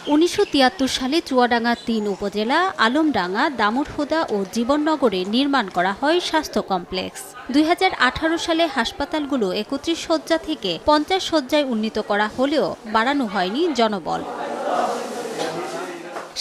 1973 সালে চুয়াডাঙ্গা ৩ উপজেলা আলমডাঙ্গা, দামুড়হুদা ও জীবননগরে নির্মাণ করা হয় স্বাস্থ্য কমপ্লেক্স। 2018 সালে হাসপাতালগুলো 31 শয্যা থেকে 50 শয্যায় উন্নীত করা হলেও বাড়ানো হয়নি জনবল।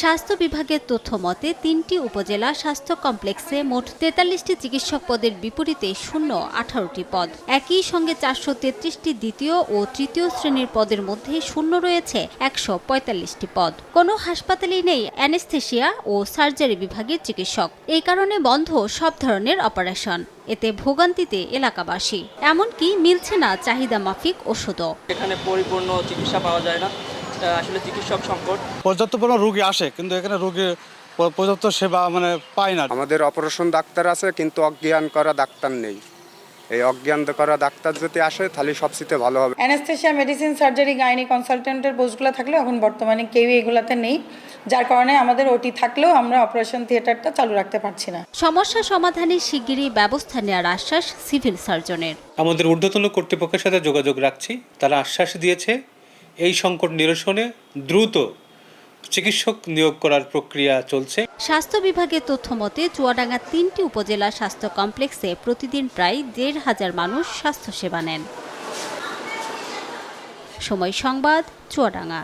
স্বাস্থ্য বিভাগের তথ্য মতে 3টি উপজেলা স্বাস্থ্য কমপ্লেক্সে মোট 43টি চিকিৎসক পদের বিপরীতে শূন্য 18টি পদ। একই সঙ্গে 433টি দ্বিতীয় ও তৃতীয় শ্রেণীর পদের মধ্যে শূন্য রয়েছে 145টি পদ। কোনো হাসপাতালেই নেই অ্যানেস্থেশিয়া ও সার্জারি বিভাগের চিকিৎসক। এই কারণে বন্ধ সব ধরনের অপারেশন। এতে ভোগান্তিতে এলাকাবাসী, এমনকি মিলছে না চাহিদা মাফিক ওষুধও। এখানে পরিপূর্ণ চিকিৎসা পাওয়া যায় না, আসলে চিকিৎসক সংকট। পর্যাপ্ত পরিমাণ রোগী আসে, কিন্তু এখানে রোগীর পর্যাপ্ত সেবা পায় না। আমাদের অপারেশন ডাক্তার আছে, কিন্তু অজ্ঞান করা ডাক্তার নেই। এই অজ্ঞান করা ডাক্তার যদি আসে তাহলে সবচেয়ে ভালো হবে। অ্যানেস্থেশিয়া, মেডিসিন, সার্জারি, গাইনি কনসালটেন্টের পোস্টগুলো থাকলে এখন বর্তমানে কেউই এগুলাতে নেই, যার কারণে আমাদের ওটি থাকলেও আমরা অপারেশন থিয়েটারটা চালু রাখতে পারছি না। সমস্যা সমাধানে শিগগিরই ব্যবস্থা নেওয়ার আশ্বাস সিভিল সার্জনের। আমাদের ঊর্ধ্বতন কর্তৃপক্ষের সাথে যোগাযোগ রাখছি। তারা আশ্বাস দিয়েছে এই সংকট নিরসনে দ্রুত চিকিৎসক নিয়োগ করার প্রক্রিয়া চলছে। স্বাস্থ্য বিভাগের তথ্য মতে চুয়াডাঙ্গা 3টি উপজেলা স্বাস্থ্য কমপ্লেক্সে প্রতিদিন প্রায় 1,500 মানুষ স্বাস্থ্যসেবা নেন। সময় সংবাদ, চুয়াডাঙ্গা।